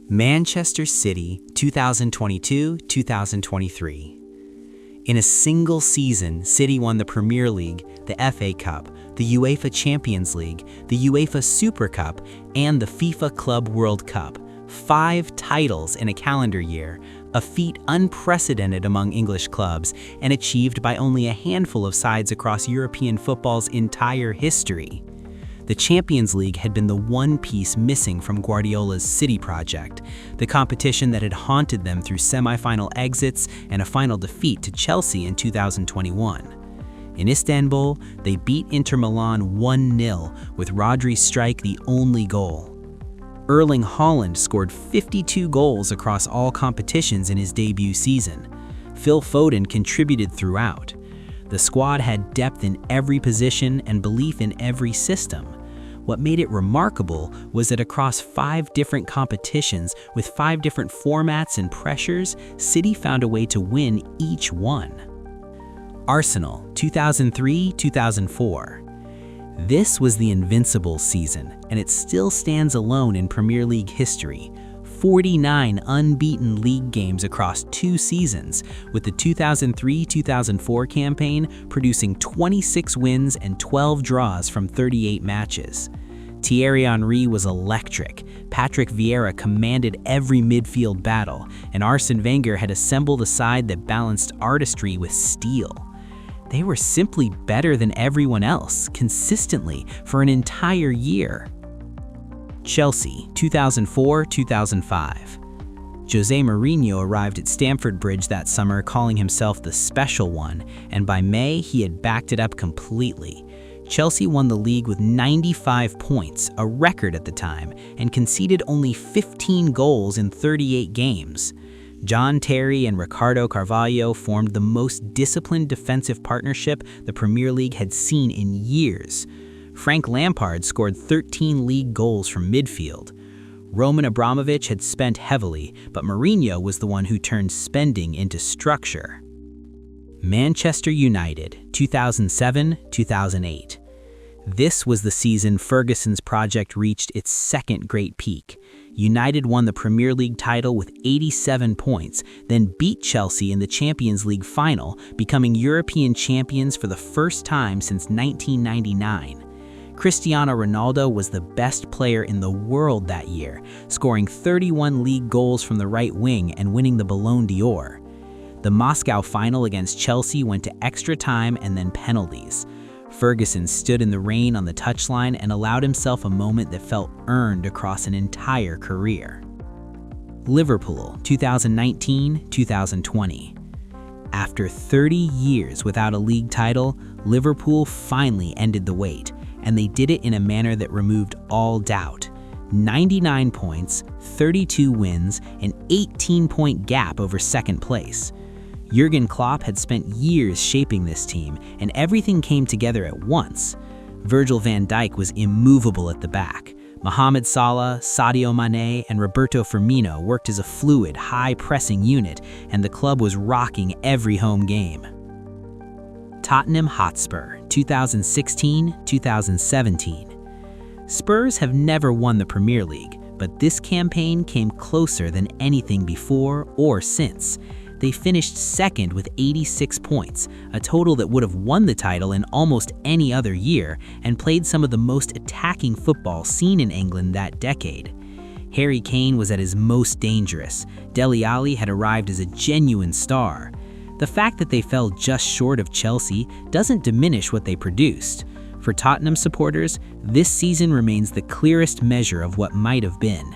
Manchester City 2022-2023. In a single season, City won the Premier League, the FA Cup, the UEFA Champions League, the UEFA Super Cup, and the FIFA Club World Cup. 5 titles in a calendar year, a feat unprecedented among English clubs and achieved by only a handful of sides across European football's entire history. The Champions League had been the one piece missing from Guardiola's City project, the competition that had haunted them through semi-final exits and a final defeat to Chelsea in 2021. In Istanbul, they beat Inter Milan 1-0, with Rodri's strike the only goal. Erling Haaland scored 52 goals across all competitions in his debut season. Phil Foden contributed throughout. The squad had depth in every position and belief in every system. What made it remarkable was that across 5 different competitions with 5 different formats and pressures, City found a way to win each one. Arsenal 2003-2004. This was the invincible season, and it still stands alone in Premier League history. 49 unbeaten league games across 2 seasons, with the 2003-2004 campaign producing 26 wins and 12 draws from 38 matches. Thierry Henry was electric, Patrick Vieira commanded every midfield battle, and Arsene Wenger had assembled a side that balanced artistry with steel. They were simply better than everyone else, consistently, for an entire year. Chelsea 2004-2005. Jose Mourinho arrived at Stamford Bridge that summer calling himself the special one, and by May he had backed it up completely. Chelsea won the league with 95 points, a record at the time, and conceded only 15 goals in 38 games. John Terry and Ricardo Carvalho formed the most disciplined defensive partnership the Premier League had seen in years. Frank Lampard scored 13 league goals from midfield. Roman Abramovich had spent heavily, but Mourinho was the one who turned spending into structure. Manchester United 2007-2008. This was the season Ferguson's project reached its second great peak. United won the Premier League title with 87 points, then beat Chelsea in the Champions League final, becoming European champions for the first time since 1999. Cristiano Ronaldo was the best player in the world that year, scoring 31 league goals from the right wing and winning the Ballon d'Or. The Moscow final against Chelsea went to extra time and then penalties. Ferguson stood in the rain on the touchline and allowed himself a moment that felt earned across an entire career. Liverpool 2019-2020. After 30 years without a league title, Liverpool finally ended the wait, and they did it in a manner that removed all doubt. 99 points, 32 wins, an 18-point gap over second place. Jurgen Klopp had spent years shaping this team, and everything came together at once. Virgil van Dijk was immovable at the back. Mohamed Salah, Sadio Mane, and Roberto Firmino worked as a fluid, high-pressing unit, and the club was rocking every home game. Tottenham Hotspur 2016-2017. Spurs have never won the Premier League, but this campaign came closer than anything before or since. They finished second with 86 points, a total that would have won the title in almost any other year, and played some of the most attacking football seen in England that decade. Harry Kane was at his most dangerous. Dele Alli had arrived as a genuine star. The fact that they fell just short of Chelsea doesn't diminish what they produced. For Tottenham supporters, this season remains the clearest measure of what might have been.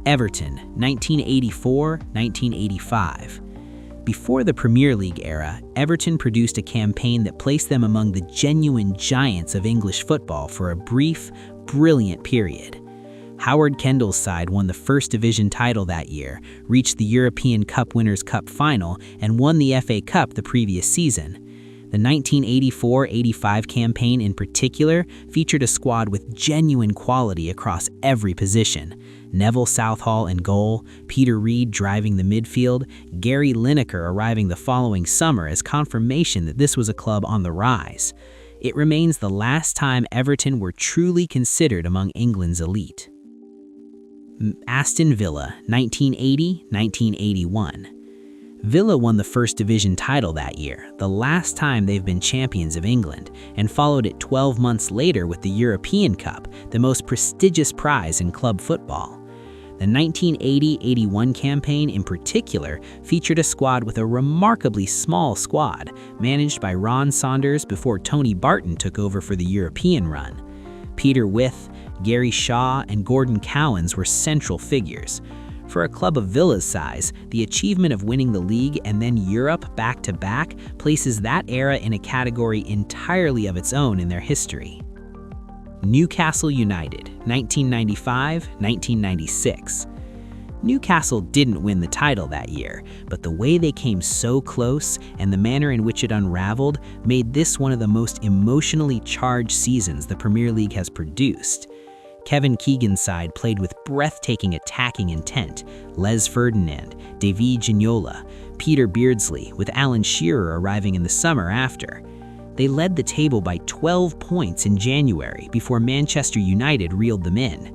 Everton 1984-1985. Before the Premier League era, Everton produced a campaign that placed them among the genuine giants of English football for a brief, brilliant period. Howard Kendall's side won the First Division title that year, reached the European Cup Winners' Cup final, and won the FA Cup the previous season. The 1984-85 campaign in particular featured a squad with genuine quality across every position. Neville Southall in goal, Peter Reid driving the midfield, Gary Lineker arriving the following summer as confirmation that this was a club on the rise. It remains the last time Everton were truly considered among England's elite. Aston Villa, 1980-1981. Villa won the First Division title that year, the last time they've been champions of England, and followed it 12 months later with the European Cup, the most prestigious prize in club football. The 1980-81 campaign in particular featured a squad with a remarkably small squad, managed by Ron Saunders before Tony Barton took over for the European run. Peter Wyth, Gary Shaw, and Gordon Cowans were central figures. For a club of Villa's size, the achievement of winning the league and then Europe back-to-back places that era in a category entirely of its own in their history. Newcastle United, 1995-1996. Newcastle didn't win the title that year, but the way they came so close and the manner in which it unraveled made this one of the most emotionally charged seasons the Premier League has produced. Kevin Keegan's side played with breathtaking attacking intent. Les Ferdinand, David Gignola, Peter Beardsley, with Alan Shearer arriving in the summer after. They led the table by 12 points in January before Manchester United reeled them in.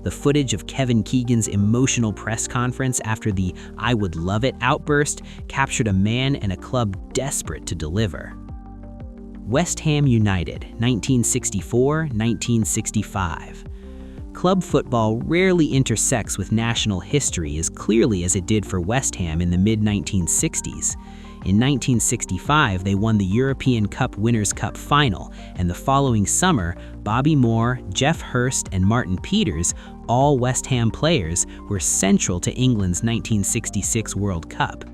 The footage of Kevin Keegan's emotional press conference after the "I would love it" outburst captured a man and a club desperate to deliver. West Ham United, 1964-1965. Club football rarely intersects with national history as clearly as it did for West Ham in the mid-1960s. In 1965, they won the European Cup Winners' Cup final, and the following summer, Bobby Moore, Geoff Hurst, and Martin Peters, all West Ham players, were central to England's 1966 World Cup.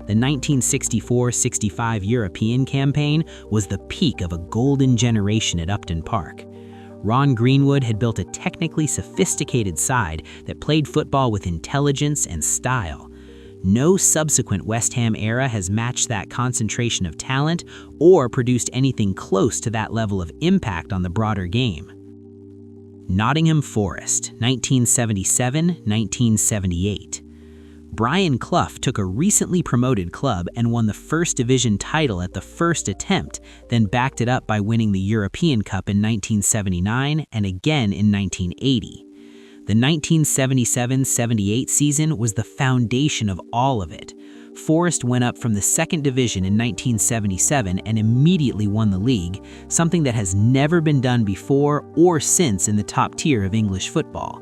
The 1964-65 European campaign was the peak of a golden generation at Upton Park. Ron Greenwood had built a technically sophisticated side that played football with intelligence and style. No subsequent West Ham era has matched that concentration of talent or produced anything close to that level of impact on the broader game. Nottingham Forest, 1977-1978. Brian Clough took a recently promoted club and won the First Division title at the first attempt, then backed it up by winning the European Cup in 1979 and again in 1980. The 1977-78 season was the foundation of all of it. Forest went up from the second division in 1977 and immediately won the league, something that has never been done before or since in the top tier of English football.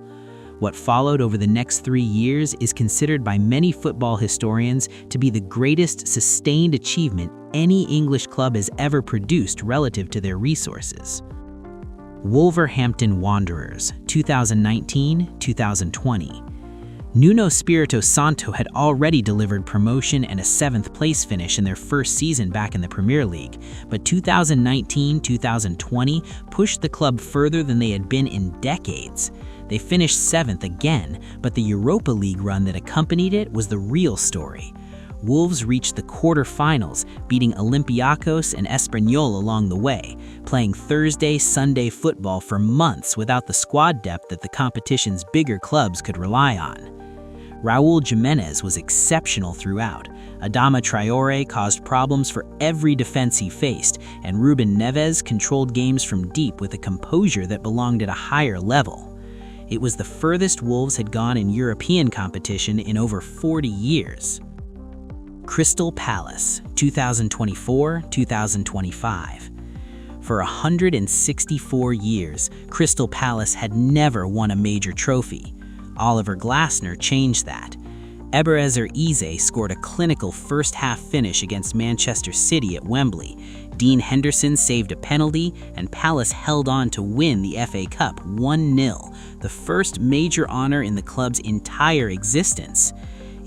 What followed over the next 3 years is considered by many football historians to be the greatest sustained achievement any English club has ever produced relative to their resources. Wolverhampton Wanderers, 2019-2020. Nuno Espirito Santo had already delivered promotion and a 7th place finish in their first season back in the Premier League, but 2019-2020 pushed the club further than they had been in decades. They finished 7th again, but the Europa League run that accompanied it was the real story. Wolves reached the quarter-finals, beating Olympiacos and Espanyol along the way, playing Thursday-Sunday football for months without the squad depth that the competition's bigger clubs could rely on. Raúl Jiménez was exceptional throughout. Adama Traoré caused problems for every defense he faced, and Ruben Neves controlled games from deep with a composure that belonged at a higher level. It was the furthest Wolves had gone in European competition in over 40 years. Crystal Palace, 2024-2025. For 164 years, Crystal Palace had never won a major trophy. Oliver Glasner changed that. Eberezer Eze scored a clinical first-half finish against Manchester City at Wembley. Dean Henderson saved a penalty, and Palace held on to win the FA Cup 1-0, the first major honor in the club's entire existence.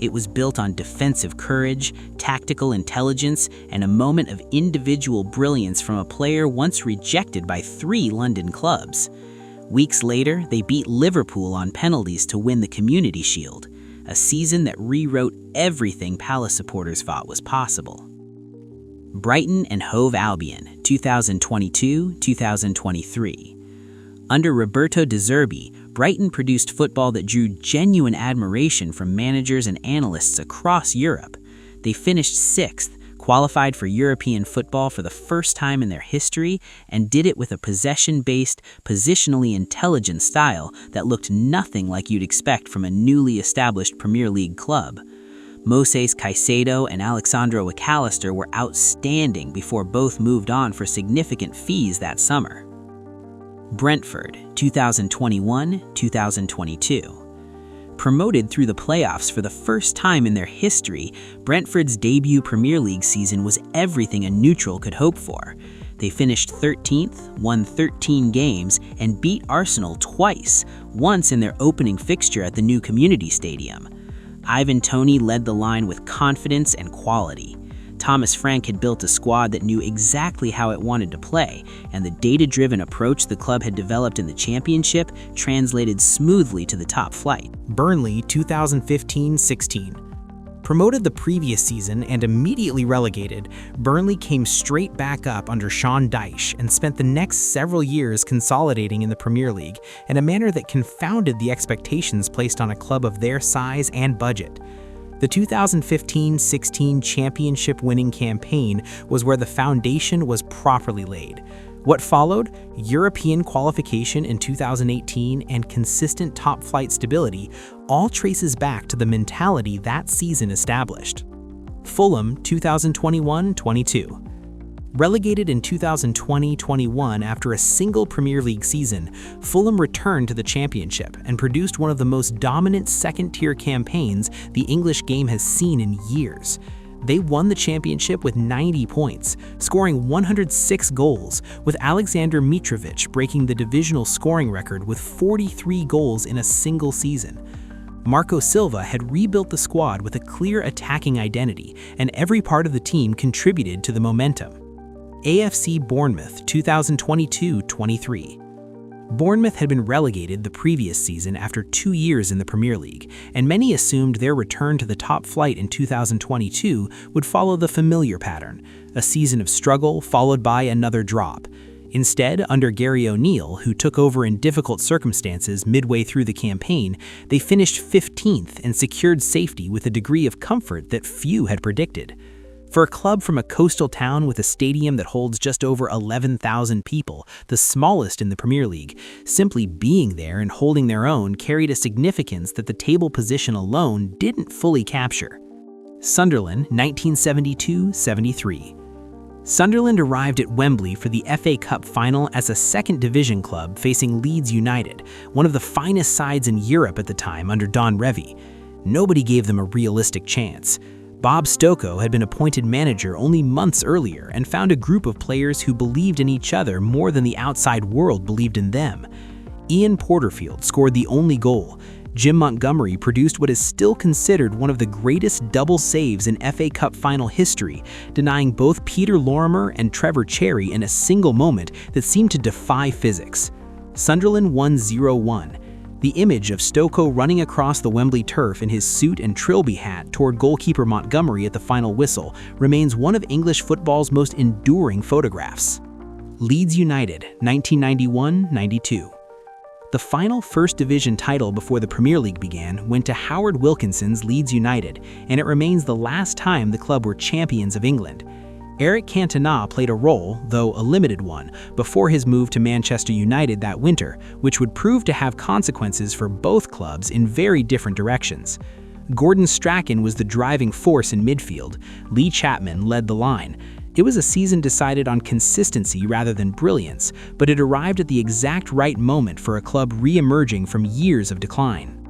It was built on defensive courage, tactical intelligence, and a moment of individual brilliance from a player once rejected by 3 London clubs. Weeks later, they beat Liverpool on penalties to win the Community Shield, a season that rewrote everything Palace supporters thought was possible. Brighton and Hove Albion, 2022-2023. Under Roberto De Zerbi, Brighton produced football that drew genuine admiration from managers and analysts across Europe. They finished 6th, qualified for European football for the first time in their history, and did it with a possession-based, positionally intelligent style that looked nothing like you'd expect from a newly established Premier League club. Moises Caicedo and Alexandre McAllister were outstanding before both moved on for significant fees that summer. Brentford, 2021-2022. Promoted through the playoffs for the first time in their history, Brentford's debut Premier League season was everything a neutral could hope for. They finished 13th, won 13 games, and beat Arsenal twice, once in their opening fixture at the new community stadium. Ivan Toney led the line with confidence and quality. Thomas Frank had built a squad that knew exactly how it wanted to play, and the data-driven approach the club had developed in the championship translated smoothly to the top flight. Burnley 2015-16. Promoted the previous season and immediately relegated, Burnley came straight back up under Sean Dyche and spent the next several years consolidating in the Premier League in a manner that confounded the expectations placed on a club of their size and budget. The 2015-16 championship-winning campaign was where the foundation was properly laid. What followed, European qualification in 2018 and consistent top-flight stability, all traces back to the mentality that season established. Fulham 2021-22. Relegated in 2020-21 after a single Premier League season, Fulham returned to the Championship and produced one of the most dominant second-tier campaigns the English game has seen in years. They won the championship with 90 points, scoring 106 goals, with Alexander Mitrovic breaking the divisional scoring record with 43 goals in a single season. Marco Silva had rebuilt the squad with a clear attacking identity, and every part of the team contributed to the momentum. AFC Bournemouth 2022-23. Bournemouth had been relegated the previous season after 2 years in the Premier League, and many assumed their return to the top flight in 2022 would follow the familiar pattern, a season of struggle followed by another drop. Instead, under Gary O'Neill, who took over in difficult circumstances midway through the campaign, they finished 15th and secured safety with a degree of comfort that few had predicted. For a club from a coastal town with a stadium that holds just over 11,000 people, the smallest in the Premier League, simply being there and holding their own carried a significance that the table position alone didn't fully capture. Sunderland 1972-73. Sunderland arrived at Wembley for the FA Cup final as a second division club facing Leeds United, one of the finest sides in Europe at the time under Don Revie. Nobody gave them a realistic chance. Bob Stokoe had been appointed manager only months earlier and found a group of players who believed in each other more than the outside world believed in them. Ian Porterfield scored the only goal. Jim Montgomery produced what is still considered one of the greatest double saves in FA Cup final history, denying both Peter Lorimer and Trevor Cherry in a single moment that seemed to defy physics. Sunderland won 0-1. The image of Stokoe running across the Wembley turf in his suit and trilby hat toward goalkeeper Montgomery at the final whistle remains one of English football's most enduring photographs. Leeds United, 1991-92. The final First Division title before the Premier League began went to Howard Wilkinson's Leeds United, and it remains the last time the club were champions of England. Eric Cantona played a role, though a limited one, before his move to Manchester United that winter, which would prove to have consequences for both clubs in very different directions. Gordon Strachan was the driving force in midfield. Lee Chapman led the line. It was a season decided on consistency rather than brilliance, but it arrived at the exact right moment for a club re-emerging from years of decline.